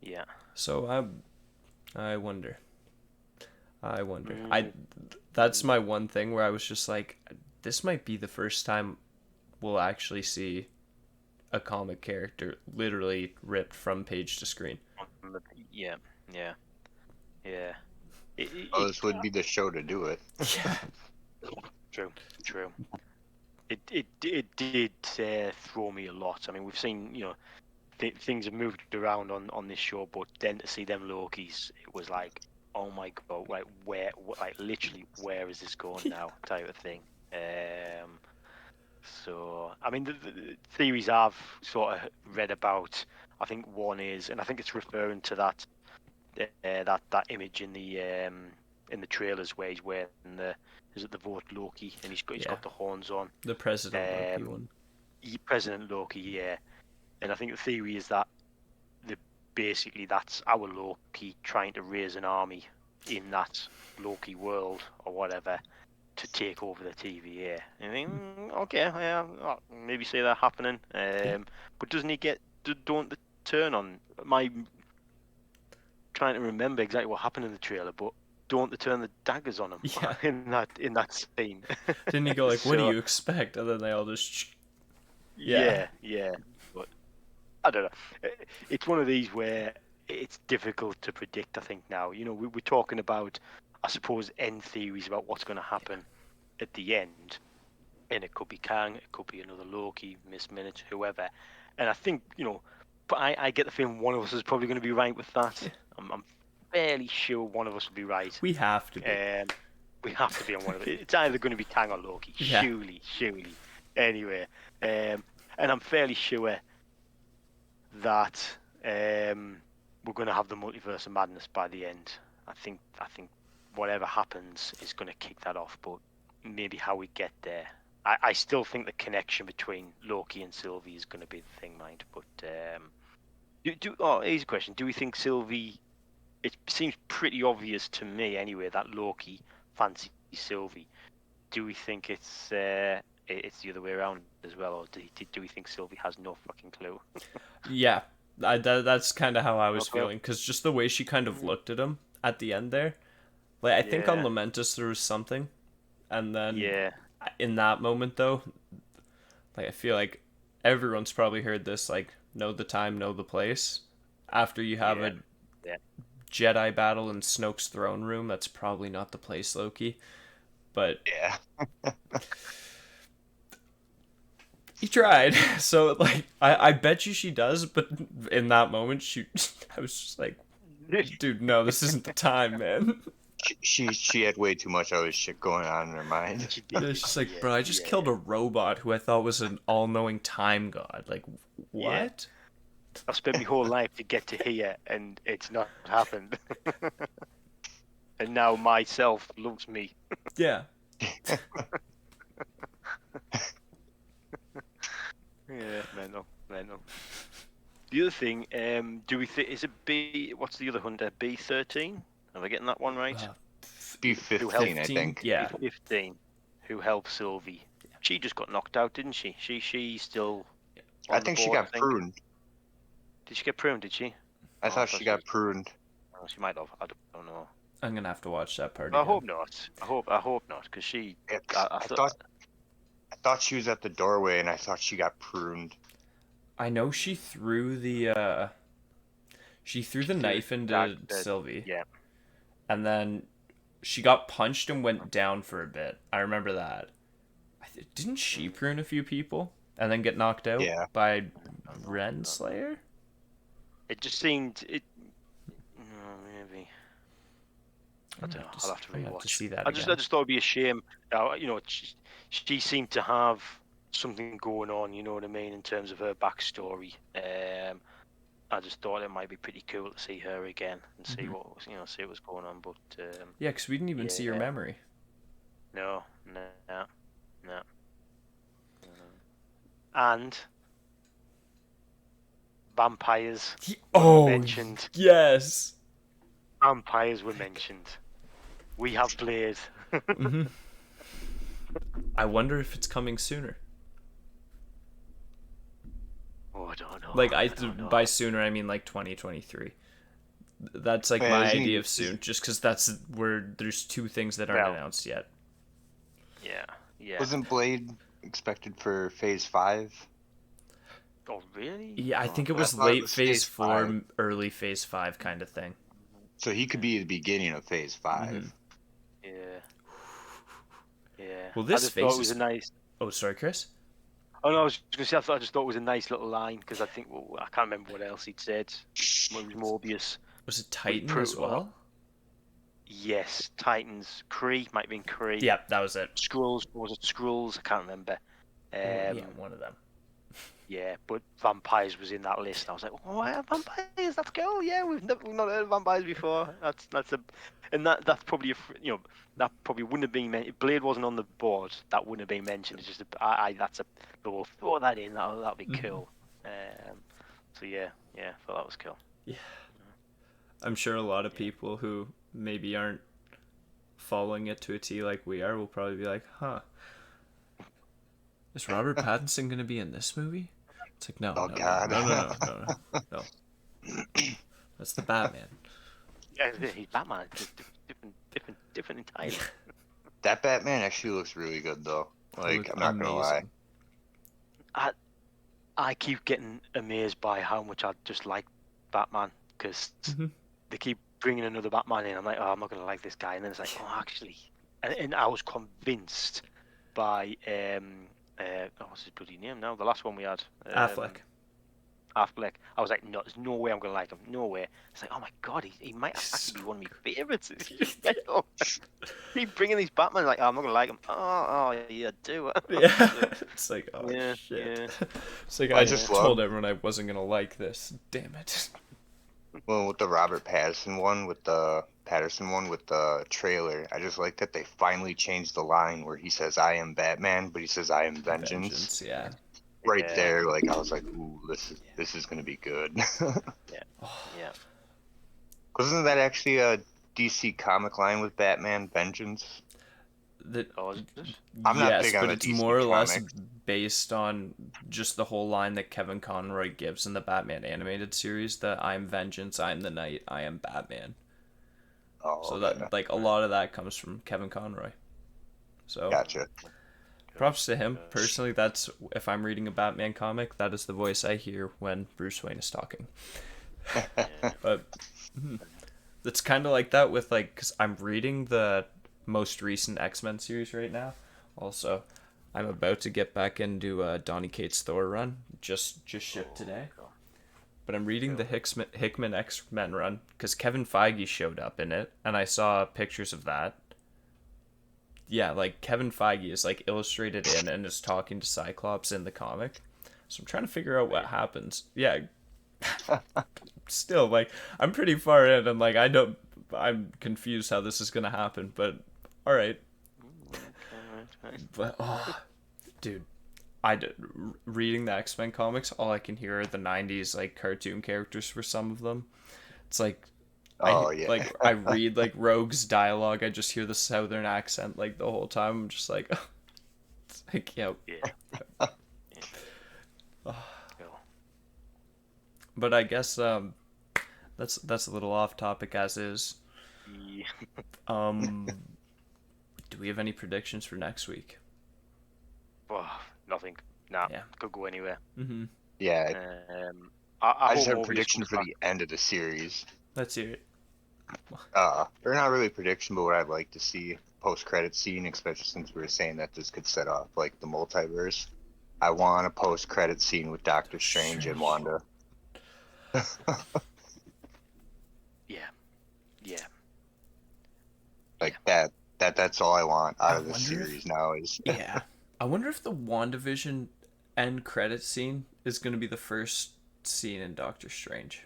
Yeah. So I wonder. I wonder. Mm. That's my one thing where I was just like, this might be the first time we'll actually see a comic character literally ripped from page to screen. Yeah. Yeah. Yeah. Oh, this would be the show to do it. Yeah. True. True. It did throw me a lot. I mean, we've seen things have moved around on this show, but then to see them Lokis, it was like, oh my god, like literally, where is this going now? Type of thing. So, I mean, the theories I've sort of read about, I think one is, and I think it's referring to that image in the trailers where he's wearing the is it the vote Loki, and he's Yeah, got the horns on. the President Loki Um, one. President Loki, yeah. And I think the theory is that the basically that's our Loki trying to raise an army in that Loki world or whatever to take over the TVA. And I think, okay, yeah, I'll maybe see that happening. Yeah. But doesn't he get? Don't the turn on? My trying to remember exactly what happened in the trailer, but don't they turn the daggers on him Yeah. in that scene? Didn't he go like, "What do So, you expect?" And then they all just. Yeah. yeah. But I don't know. It's one of these where it's difficult to predict. I think now, we're talking about, I suppose, end theories about what's going to happen at the end, and it could be Kang, it could be another Loki, Miss Minutes, whoever. And I think, but I get the feeling one of us is probably going to be right with that. Yeah. I'm fairly sure one of us will be right. We have to be. We have to be on one of it. It's either going to be Kang or Loki. Yeah. Surely. Anyway, and I'm fairly sure that we're going to have the multiverse of madness by the end. I think whatever happens is going to kick that off, but maybe how we get there. I still think the connection between Loki and Sylvie is going to be the thing, mind. But here's a question: do we think Sylvie? It seems pretty obvious to me, anyway, that Loki fancies Sylvie. Do we think it's the other way around as well, or do we think Sylvie has no fucking clue? Yeah, that's kind of how I was Okay. feeling, because just the way she kind of looked at him at the end there, like I think on Yeah. Lamentus there was something, and then Yeah. in that moment though, like I feel like everyone's probably heard this, like know the time, know the place. After you have Yeah. a Yeah. Jedi battle in Snoke's throne room, that's probably not the place, Loki. But Yeah. he tried. So like I bet you she does, but in that moment I was just like, dude, no, this isn't the time, man. She had way too much other shit going on in her mind. She did. It's just like, Yeah, bro, I just yeah, killed a robot who I thought was an all-knowing time god. Like, Yeah. what? I've spent my whole life to get to here, and it's not happened. And now myself loves me. Yeah. Yeah, mental. The other thing, do we think is it B? What's the other hunter? B13? Am I getting that one right? B15, I think. Yeah. B15. Who helped Sylvie? She just got knocked out, didn't she? She still. I on the think she board, got pruned. Did she get pruned? Did she? I thought she got pruned. Oh, she might have. I don't know. I'm gonna have to watch that part I again. hope not. I hope not, because she. I thought she was at the doorway, and I thought she got pruned. I know she threw the knife into Sylvie. Yeah. And then she got punched and went down for a bit. I remember that. Didn't she prune a few people and then get knocked out by Renslayer? It just seemed it. No, maybe. I don't know. I'll have to rewatch. Have to see that I just thought it'd be a shame. She seemed to have something going on. You know what I mean, in terms of her backstory. I just thought it might be pretty cool to see her again and see what was going on. But yeah, because we didn't even see her memory. No. And vampires were mentioned. Yes. Vampires were mentioned. We have Blade. Mm-hmm. I wonder if it's coming sooner. Oh, I don't know. Like by know. sooner I mean like 2023. That's like my idea of soon, just because that's where there's two things that aren't announced yet. Yeah. Wasn't Blade expected for Phase 5? Oh, really? Yeah, I think it was late Phase 4, early Phase 5 kind of thing. So he could be the beginning of Phase 5. Mm-hmm. Yeah. Well, this phase thought it was a nice. Oh, sorry, Chris. Oh no, I was going to say I just thought it was a nice little line, because I think I can't remember what else he'd said. It was Morbius. Was it Titan as well? Yes, Titans. Kree might have been Kree. Yeah, that was it. Skrulls, was it Skrulls? I can't remember. Yeah, one of them. Yeah, but vampires was in that list. I was like, oh, vampires? That's cool. Yeah, we've not heard of vampires before. That's probably that probably wouldn't have been mentioned. Blade wasn't on the board. That wouldn't have been mentioned. It's just we'll throw that in. That'll be cool. So yeah, I thought that was cool. Yeah, I'm sure a lot of people who maybe aren't following it to a T like we are will probably be like, huh. Is Robert Pattinson gonna be in this movie? It's like no, Oh no, God. no, no, no, no, no, no. That's the Batman. Yeah, he's Batman. Just different entirely. That Batman actually looks really good though. Like, I'm not gonna lie. I keep getting amazed by how much I just like Batman because they keep bringing another Batman in. I'm like, oh, I'm not gonna like this guy, and then it's like, oh, actually, and I was convinced by what's his bloody name now? The last one we had, Affleck. Affleck. I was like, no, there's no way I'm gonna like him. No way. It's like, oh my god, he might actually be one of my favorites. Keep bringing these Batman, like, oh, I'm not gonna like him. Oh, yeah, do. Yeah, it's like, oh Yeah, shit. yeah. It's like I I just just told love- everyone I wasn't gonna like this. Damn it. Well, with the Robert Pattinson one, with the trailer, I just like that they finally changed the line where he says "I am Batman," but he says "I am vengeance." Yeah. Right Yeah. there, like I was like, "Ooh, this is gonna be good." Yeah. Wasn't that actually a DC comic line with Batman Vengeance? Oh, is it? I'm not Yes, big on but the it's DC more or less comics. based on just the whole line that Kevin Conroy gives in the Batman animated series, that I'm vengeance, I'm the knight, I am Batman. Oh, So okay. that, like, a lot of that comes from Kevin Conroy. So Gotcha. props to him. Personally, that's, if I'm reading a Batman comic, that is the voice I hear when Bruce Wayne is talking. But it's kind of like that with, like, because I'm reading the most recent X-Men series right now. Also, I'm about to get back into Donny Cates' Thor run. Just shipped today. But I'm reading the Hickman X-Men run because Kevin Feige showed up in it, and I saw pictures of that. Yeah, like, Kevin Feige is, like, illustrated in and is talking to Cyclops in the comic. So I'm trying to figure out what happens. Yeah. Still, like, I'm pretty far in, and, like, I'm confused how this is gonna happen, but all right. But dude, reading the X-Men comics, all I can hear are the '90s like cartoon characters for some of them. It's like, I read like Rogue's dialogue, I just hear the Southern accent like the whole time. I'm just like, it's like, yeah. But I guess that's a little off topic as is. Do we have any predictions for next week? Oh, nothing. Nah, Yeah. could go anywhere. Mm-hmm. Yeah. I just hope have a Morbius prediction comes for back. the end of the series. Let's hear it. Or not really a prediction, but what I'd like to see post-credit scene, especially since we were saying that this could set off like the multiverse. I want a post-credit scene with Doctor Strange and Wanda. Yeah. Like that's all I want out of the series now is Yeah. I wonder if the WandaVision end credit scene is going to be the first scene in Doctor Strange.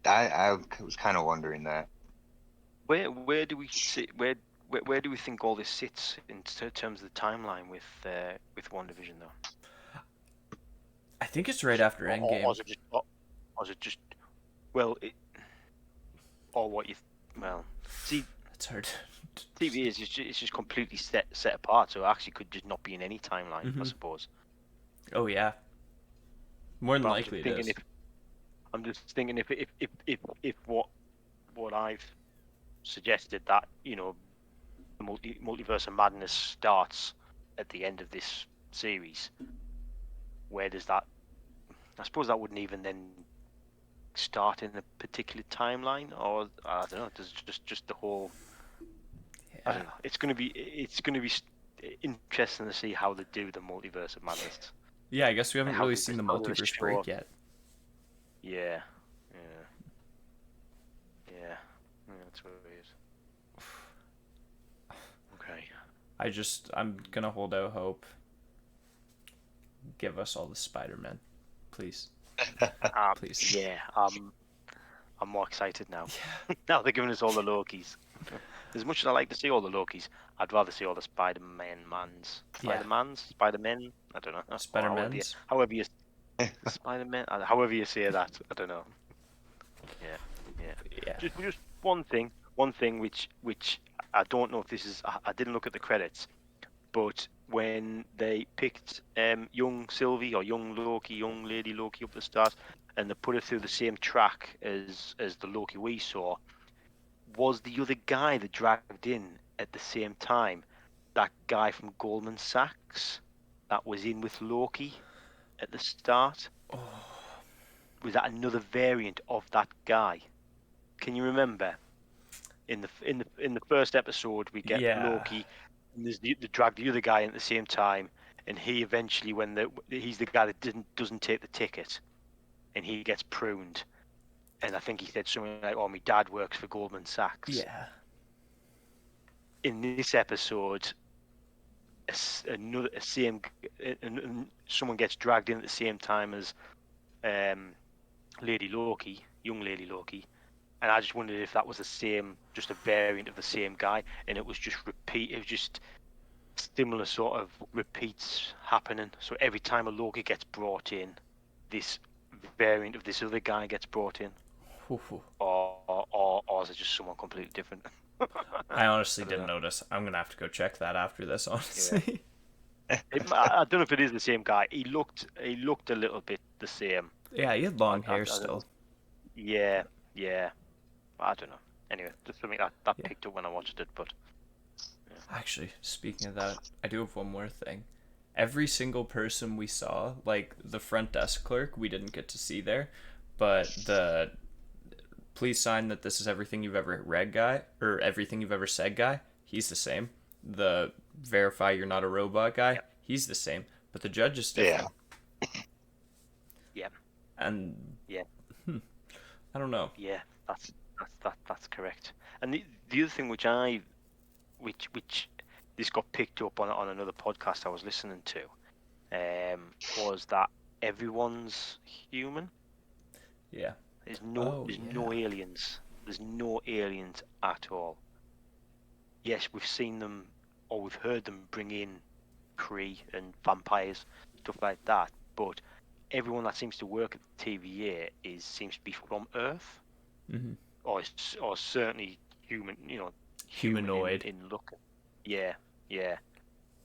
I was kind of wondering that. Where do we sit? Where do we think all this sits in terms of the timeline with WandaVision though? I think it's right after Endgame. Or is it just well, or what you well see? It's hard. TV is it's just completely set apart, so it actually could just not be in any timeline, I suppose. Oh yeah. More than But likely it is. I'm just thinking if what I've suggested that the multiverse of madness starts at the end of this series, where does that? I suppose that wouldn't even then start in a particular timeline, or I don't know. Does just the whole. Yeah. I don't know. It's gonna be interesting to see how they do the multiverse of madness. Yeah, I guess we haven't really seen the multiverse break yet. Yeah. That's what it is. Okay. I'm gonna hold out hope give us all the Spider-Man, please, please. Yeah, I'm more excited now. Now they're giving us all the Lokis. As much as I like to see all the Lokis, I'd rather see all the Yeah. Spider-Men. I don't know. Or Spider-Mans. however you Spider-Man, however you say that. I don't know. Yeah, yeah. Yeah. Just one thing which I don't know if this is. I didn't look at the credits, but when they picked young Sylvie or young Loki, young Lady Loki up the start, and they put her through the same track as the Loki we saw, was the other guy that dragged in at the same time that guy from Goldman Sachs that was in with Loki at the start? Was that another variant of that guy? Can you remember? In the first episode, we get Yeah. Loki, and there's the drag the other guy in at the same time, and he eventually, he's the guy that doesn't take the ticket, and he gets pruned, and I think he said something like, "Oh, my dad works for Goldman Sachs." Yeah. In this episode, someone gets dragged in at the same time as Lady Loki, young Lady Loki, and I just wondered if that was just a variant of the same guy, and it was just repeat. It was just similar sort of repeats happening. So every time a Loki gets brought in, this variant of this other guy gets brought in, or is it just someone completely different? I honestly I don't didn't know. notice. I'm gonna have to go check that after this, honestly. I don't know if it is the same guy. He looked a little bit the same. Yeah, he had So long hair I don't know. still. Yeah, yeah. I don't know. Anyway, just something that Yeah. picked up when I watched it, but Actually, speaking of that, I do have one more thing. Every single person we saw, like the front desk clerk, we didn't get to see there, but the please sign that this is everything you've ever read guy, or everything you've ever said guy, he's the same. The verify you're not a robot guy, yeah, he's the same. But the judge is Yeah. different. yeah, And yeah, I don't know. yeah. That's correct. And the other thing which this got picked up on another podcast I was listening to, was that everyone's human. Yeah. There's Oh, no yeah. aliens. There's no aliens at all. Yes, we've seen them or we've heard them bring in Kree and vampires, stuff like that. But everyone that seems to work at the TVA seems to be from Earth, Mm-hmm. or certainly human. Human Humanoid. in look. Yeah, yeah.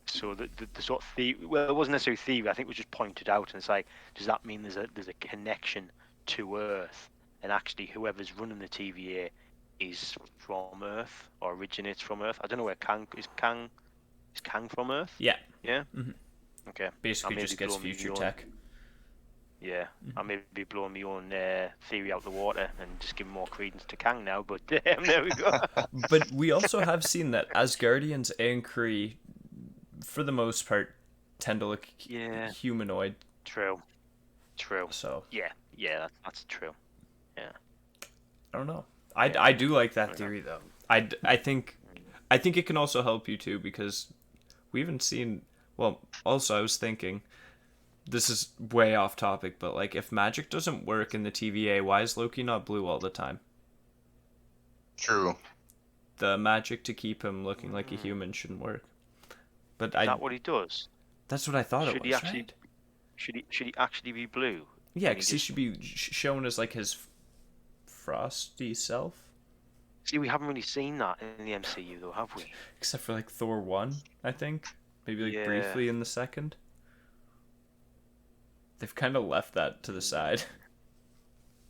So the sort of theory, well, it wasn't necessarily theory. I think it was just pointed out, and it's like, does that mean there's a connection to Earth, and actually whoever's running the TVA is from Earth or originates from Earth? I don't know where Kang from Earth? Yeah. Yeah. Mm-hmm. Okay. I Basically may just be gets blowing future my own. tech. Yeah, I may be blowing my own theory out the water and just giving more credence to Kang now, but there we go. But we also have seen that Asgardians and Kree, for the most part, tend to look Yeah, humanoid. true. So Yeah, that's true. Yeah. I don't know. Yeah. I do like that I know. theory though. I think it can also help you too because we haven't seen. Well, also I was thinking, this is way off topic, but like if magic doesn't work in the TVA, why is Loki not blue all the time? True. The magic to keep him looking like a human shouldn't work. But Is that what he does? that's what I thought it Should he was, actually right? should he actually be blue? Yeah, And because he should be shown as like his frosty self. See, we haven't really seen that in the MCU though, have we? Except for like Thor 1, I think. Maybe like Yeah. briefly in the second. They've kind of left that to the side.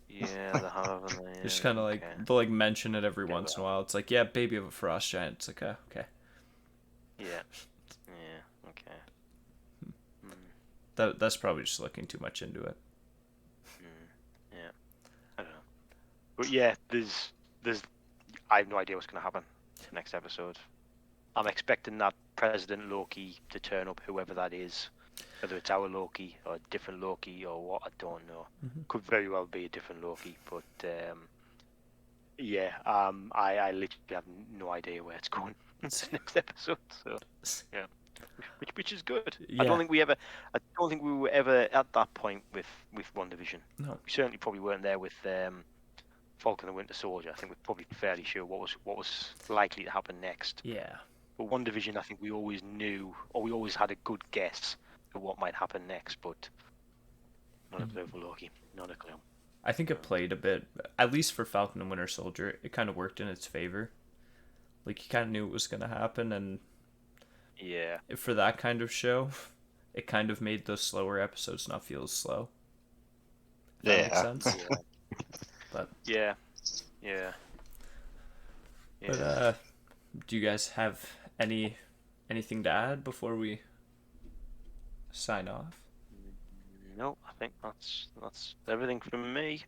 Yeah, they have. They just kind of like, okay. they'll like mention it every Yeah, once in a while. It's like, yeah, baby of a frost giant. It's like, okay. Yeah. Yeah. Okay. That's probably just looking too much into it. Yeah. I don't know. But yeah, there's I have no idea what's going to happen next episode. I'm expecting that President Loki to turn up, whoever that is, whether it's our Loki or a different Loki or what, I don't know. Could very well be a different Loki, but yeah, I literally have no idea where it's going. It's the next episode, so yeah. which is good. Yeah. I don't think we were ever at that point with WandaVision. No. We certainly probably weren't there with Falcon and Winter Soldier. I think we're probably fairly sure what was likely to happen next. Yeah. But WandaVision, I think we always knew, or we always had a good guess at what might happen next, but not a clue for Loki. Not a clue. I think it played a bit, at least for Falcon and Winter Soldier, it kind of worked in its favor. Like, you kind of knew it was going to happen, and yeah, for that kind of show, it kind of made those slower episodes not feel as slow. If that makes sense. Yeah. But yeah. But do you guys have anything to add before we sign off? No, I think that's everything from me.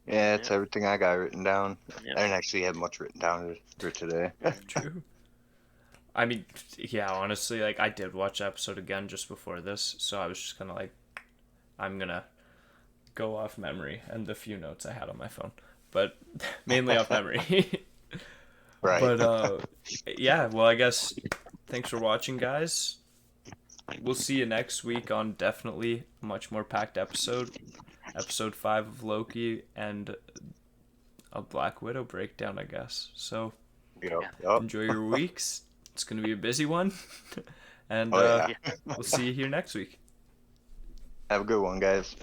Yeah, it's everything I got written down. Yeah. I didn't actually have much written down for today. True. I mean, yeah, honestly, like, I did watch the episode again just before this, so I was just kind of like, I'm gonna go off memory and the few notes I had on my phone, but mainly off memory. Right. But yeah, well, I guess thanks for watching, guys. We'll see you next week on definitely a much more packed episode 5 of Loki and a Black Widow breakdown, I guess. So Yep. enjoy your weeks. It's gonna be a busy one. And Oh, yeah. we'll see you here next week. Have a good one, guys.